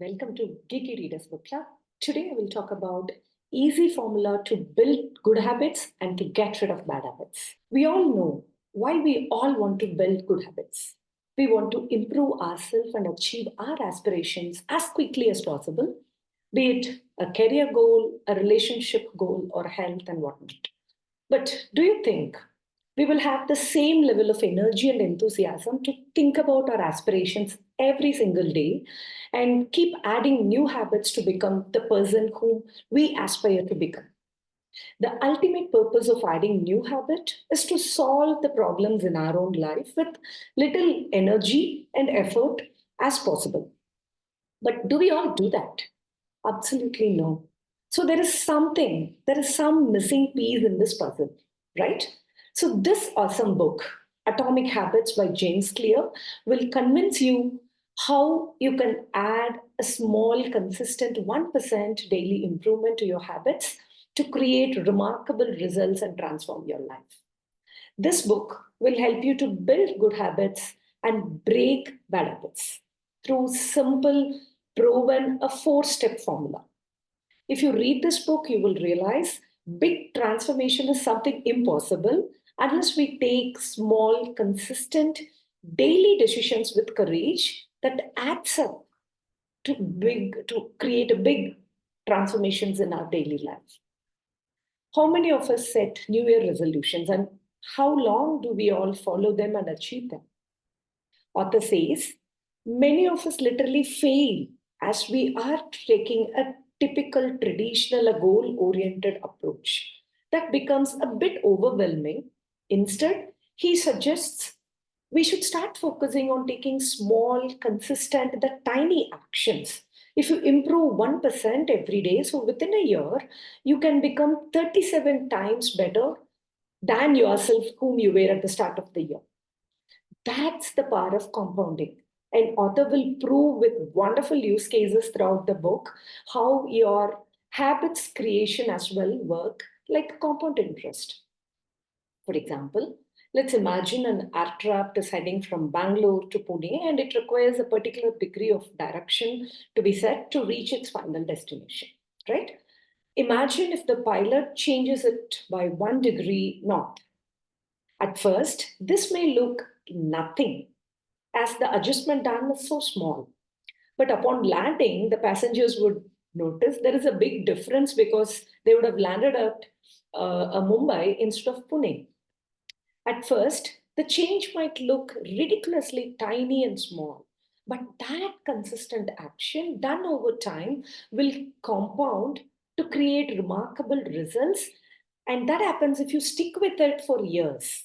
Welcome to Geeky Readers Book Club. Today I will talk about easy formula to build good habits and to get rid of bad habits. We all know why we all want to build good habits. We want to improve ourselves and achieve our aspirations as quickly as possible, be it a career goal, a relationship goal, or health and whatnot. But do you think we will have the same level of energy and enthusiasm to think about our aspirations every single day and keep adding new habits to become the person whom we aspire to become? The ultimate purpose of adding new habit is to solve the problems in our own life with little energy and effort as possible. But do we all do that? Absolutely no. So there is some missing piece in this puzzle, right? So this awesome book, Atomic Habits by James Clear, will convince you how you can add a small, consistent 1% daily improvement to your habits to create remarkable results and transform your life. This book will help you to build good habits and break bad habits through simple, proven, a four-step formula. If you read this book, you will realize big transformation is something impossible unless we take small, consistent, daily decisions with courage that adds up to create a big transformations in our daily life. How many of us set New Year resolutions and how long do we all follow them and achieve them? Author says, many of us literally fail as we are taking a typical traditional goal oriented approach that becomes a bit overwhelming. Instead, he suggests we should start focusing on taking small, consistent, the tiny actions. If you improve 1% every day, so within a year, you can become 37 times better than yourself whom you were at the start of the year. That's the power of compounding. An author will prove with wonderful use cases throughout the book how your habits creation as well work like compound interest. For example, let's imagine an aircraft is heading from Bangalore to Pune and it requires a particular degree of direction to be set to reach its final destination, right? Imagine if the pilot changes it by 1 degree north. At first, this may look nothing as the adjustment done is so small. But upon landing, the passengers would notice there is a big difference because they would have landed at Mumbai instead of Pune. At first, the change might look ridiculously tiny and small, but that consistent action done over time will compound to create remarkable results. And that happens if you stick with it for years.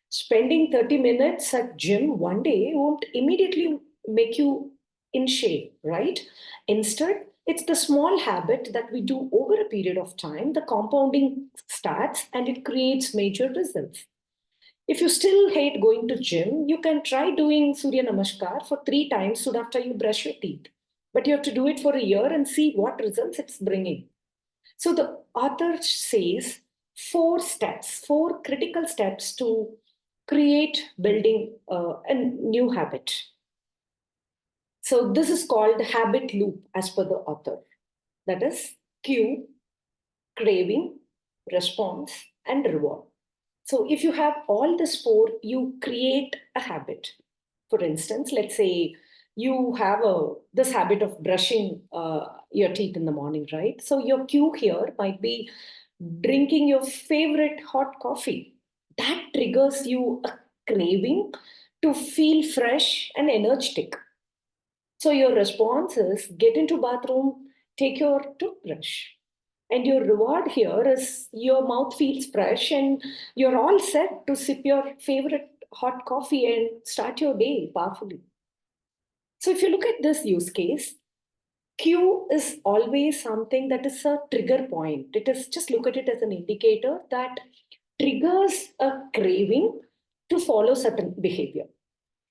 Spending 30 minutes at gym one day won't immediately make you in shape, right? Instead, it's the small habit that we do over a period of time, the compounding starts and it creates major results. If you still hate going to gym, you can try doing Surya Namaskar for 3 times soon after you brush your teeth. But you have to do it for a year and see what results it's bringing. So the author says 4 steps, 4 critical steps to create building a new habit. So this is called habit loop as per the author. That is cue, craving, response, and reward. So if you have all these 4, you create a habit. For instance, let's say you have this habit of brushing your teeth in the morning, right? So your cue here might be drinking your favorite hot coffee. That triggers you a craving to feel fresh and energetic. So your response is get into bathroom, take your toothbrush. And your reward here is your mouth feels fresh and you're all set to sip your favorite hot coffee and start your day powerfully. So if you look at this use case, cue is always something that is a trigger point. It is just look at it as an indicator that triggers a craving to follow certain behavior.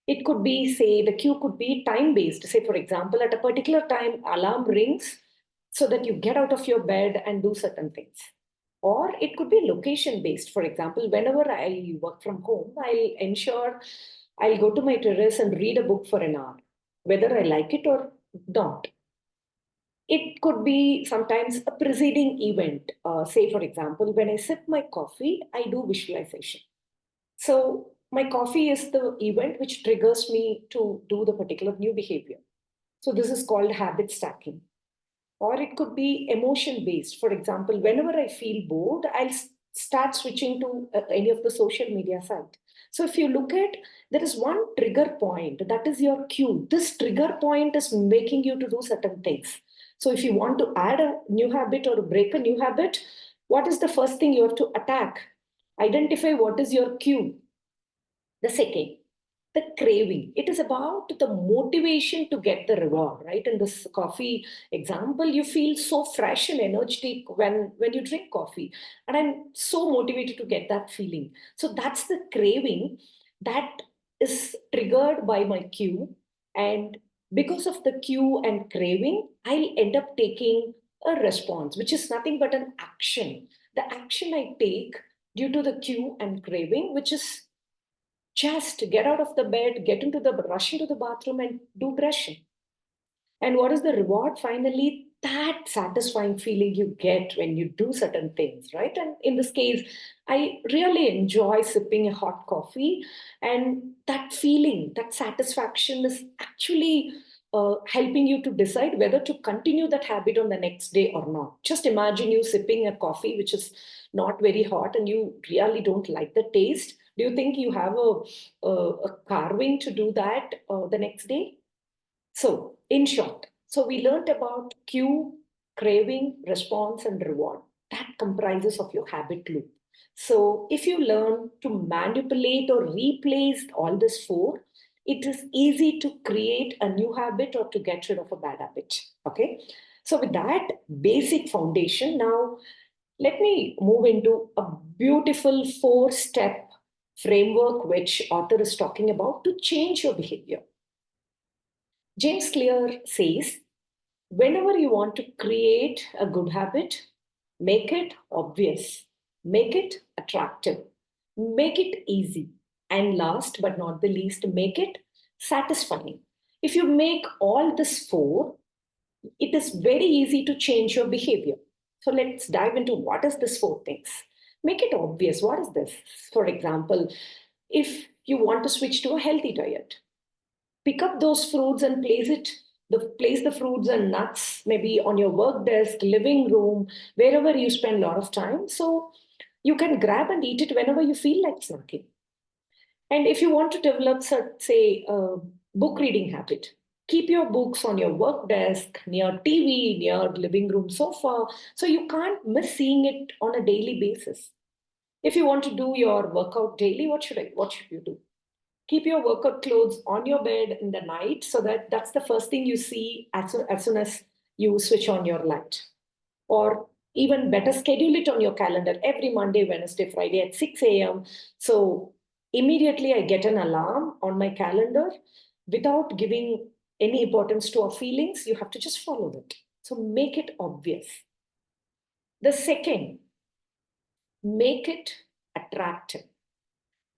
It could be, say, the cue could be time based. Say, for example, at a particular time, alarm rings so that you get out of your bed and do certain things. Or it could be location based. For example, whenever I work from home, I'll ensure I'll go to my terrace and read a book for an hour, whether I like it or Daunt. It could be sometimes a preceding event. Say, for example, when I sip my coffee, I do visualization. So my coffee is the event which triggers me to do the particular new behavior. So this is called habit stacking. Or it could be emotion based. For example, whenever I feel bored, I'll start switching to any of the social media site. So if you look at, there is one trigger point, that is your cue. This trigger point is making you to do certain things. So if you want to add a new habit or break a new habit, what is the first thing you have to attack? Identify what is your cue. The second, the craving. It is about the motivation to get the reward, right? In this coffee example, you feel so fresh and energetic when you drink coffee. And I'm so motivated to get that feeling. So that's the craving that is triggered by my cue. And because of the cue and craving, I'll end up taking a response, which is nothing but an action. The action I take due to the cue and craving, which is just get out of the bed, rush into the bathroom and do brushing. And what is the reward? Finally, that satisfying feeling you get when you do certain things, right? And in this case, I really enjoy sipping a hot coffee. And that feeling, that satisfaction is actually helping you to decide whether to continue that habit on the next day or not. Just imagine you sipping a coffee which is not very hot and you really don't like the taste. Do you think you have a carving to do that the next day? So, in short, so we learned about cue, craving, response, and reward. That comprises of your habit loop. So, if you learn to manipulate or replace all this four, it is easy to create a new habit or to get rid of a bad habit. Okay. So, with that basic foundation, now let me move into a beautiful four-step framework which author is talking about to change your behavior. James Clear says, whenever you want to create a good habit, make it obvious, make it attractive, make it easy, and last but not the least, make it satisfying. If you make all this four, it is very easy to change your behavior. So let's dive into what is this four things. Make it obvious. What is this? For example, if you want to switch to a healthy diet, pick up those fruits and place the fruits and nuts maybe on your work desk, living room, wherever you spend a lot of time. So you can grab and eat it whenever you feel like snacking. And if you want to develop, say, a book reading habit, keep your books on your work desk, near TV, near living room sofa, so you can't miss seeing it on a daily basis. If you want to do your workout daily, what should you do? Keep your workout clothes on your bed in the night so that that's the first thing you see as soon as you switch on your light. Or even better, schedule it on your calendar every Monday, Wednesday, Friday at 6 a.m. So immediately I get an alarm on my calendar without giving any importance to our feelings. You have to just follow it. So make it obvious. The second, make it attractive.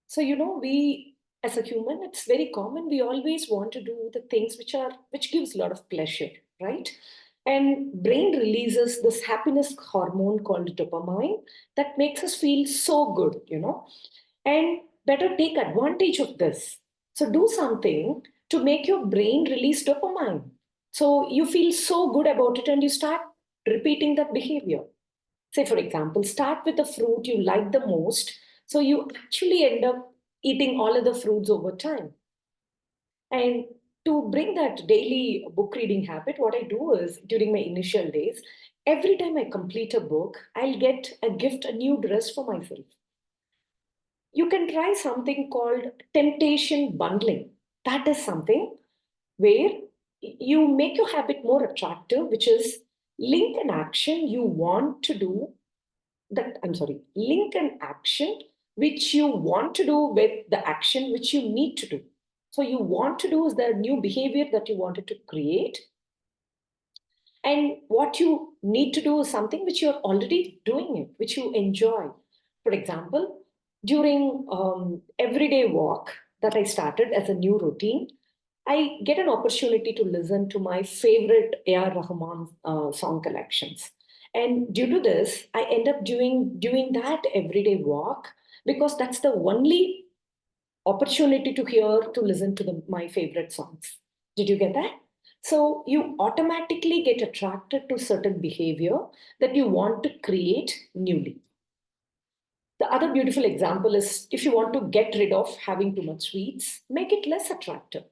So, we as a human, it's very common. We always want to do the things which gives a lot of pleasure, right? And brain releases this happiness hormone called dopamine that makes us feel so good. And better take advantage of this. So do something to make your brain release dopamine. So you feel so good about it and you start repeating that behavior. Say, for example, start with the fruit you like the most. So you actually end up eating all of the fruits over time. And to bring that daily book reading habit, what I do is during my initial days, every time I complete a book, I'll get a gift, a new dress for myself. You can try something called temptation bundling. That is something where you make your habit more attractive, which is link an action you want to do link an action which you want to do with the action which you need to do. So you want to do is the new behavior that you wanted to create. And what you need to do is something which you're already doing it, which you enjoy. For example, during everyday walk that I started as a new routine, I get an opportunity to listen to my favorite A.R. Rahman song collections. And due to this, I end up doing that everyday walk because that's the only opportunity to listen to my favorite songs. Did you get that? So you automatically get attracted to certain behavior that you want to create newly. The other beautiful example is if you want to get rid of having too much sweets, make it less attractive.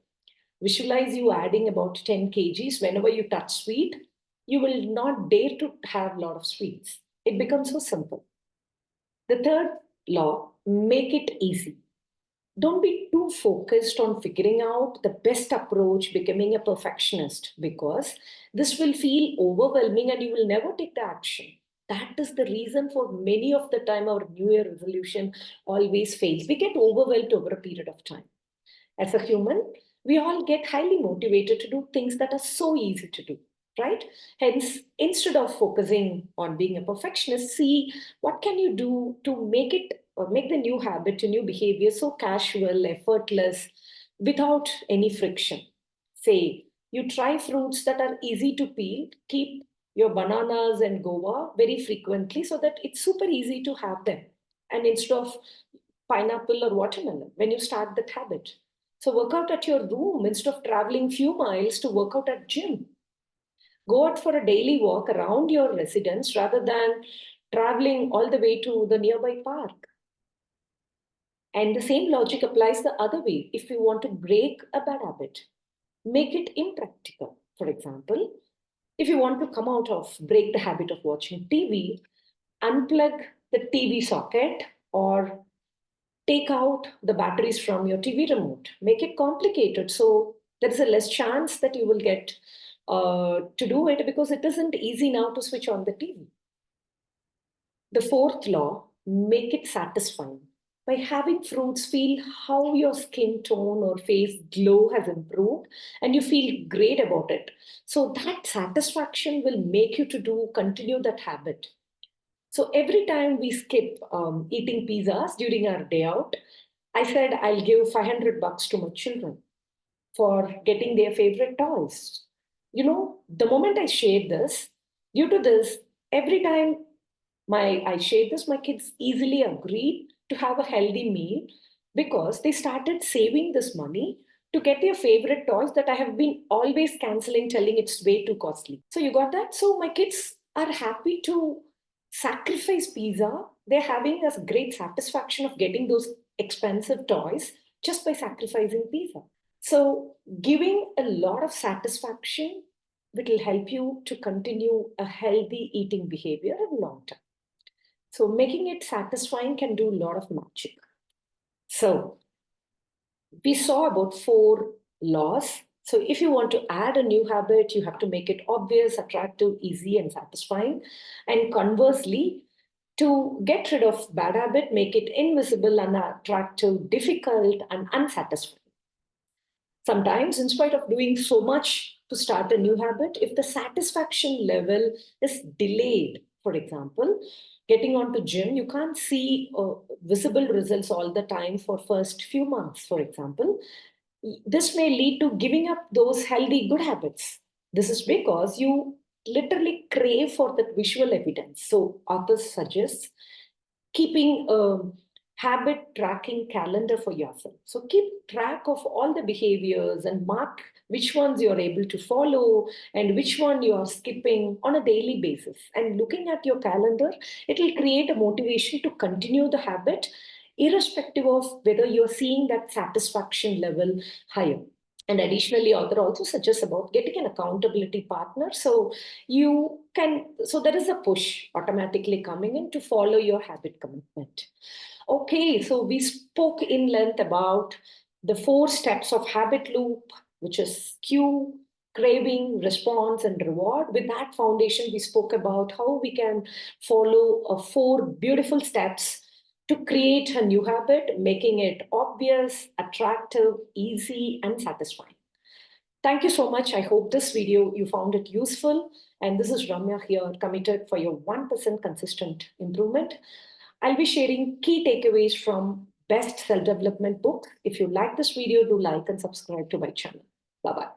Visualize you adding about 10 kgs whenever you touch sweet. You will not dare to have a lot of sweets. It becomes so simple. The third law, make it easy. Don't be too focused on figuring out the best approach, becoming a perfectionist, because this will feel overwhelming and you will never take the action. That is the reason for many of the time our New Year resolution always fails. We get overwhelmed over a period of time. As a human, we all get highly motivated to do things that are so easy to do, right? Hence, instead of focusing on being a perfectionist, see what can you do to make it or make the new habit, a new behavior so casual, effortless, without any friction. Say, you try fruits that are easy to peel, keep your bananas and guava very frequently so that it's super easy to have them. And instead of pineapple or watermelon, when you start that habit. So work out at your room instead of traveling few miles to work out at gym. Go out for a daily walk around your residence rather than traveling all the way to the nearby park. And the same logic applies the other way. If you want to break a bad habit, make it impractical. For example, if you want to come out of break the habit of watching TV, unplug the TV socket or take out the batteries from your TV remote. Make it complicated so there is a less chance that you will get to do it because it isn't easy now to switch on the TV. The fourth law, make it satisfying. By having fruits, feel how your skin tone or face glow has improved and you feel great about it. So that satisfaction will make you to continue that habit. So every time we skip eating pizzas during our day out, I said I'll give $500 to my children for getting their favorite toys. You know, the moment I shared this, due to this, every time I shared this, my kids easily agreed to have a healthy meal because they started saving this money to get their favorite toys that I have been always canceling, telling it's way too costly. So you got that? So my kids are happy to sacrifice pizza. They're having a great satisfaction of getting those expensive toys just by sacrificing pizza. So giving a lot of satisfaction will help you to continue a healthy eating behavior in long term. So making it satisfying can do a lot of magic. So we saw about 4 laws. So if you want to add a new habit, you have to make it obvious, attractive, easy, and satisfying. And conversely, to get rid of bad habit, make it invisible, unattractive, difficult, and unsatisfying. Sometimes, in spite of doing so much to start a new habit, if the satisfaction level is delayed, for example, getting onto gym, you can't see visible results all the time for first few months, for example. This may lead to giving up those healthy good habits. This is because you literally crave for that visual evidence. So authors suggest keeping a habit tracking calendar for yourself. So keep track of all the behaviors and mark which ones you're able to follow and which one you are skipping on a daily basis. And looking at your calendar, it will create a motivation to continue the habit irrespective of whether you're seeing that satisfaction level higher. And additionally, author also suggests about getting an accountability partner. So there is a push automatically coming in to follow your habit commitment. Okay, so we spoke in length about the 4 steps of habit loop, which is cue, craving, response, and reward. With that foundation, we spoke about how we can follow 4 beautiful steps to create a new habit, making it obvious, attractive, easy, and satisfying. Thank you so much. I hope this video you found it useful. And this is Ramya here, committed for your 1% consistent improvement. I'll be sharing key takeaways from best self-development book. If you like this video, do like and subscribe to my channel. Bye-bye.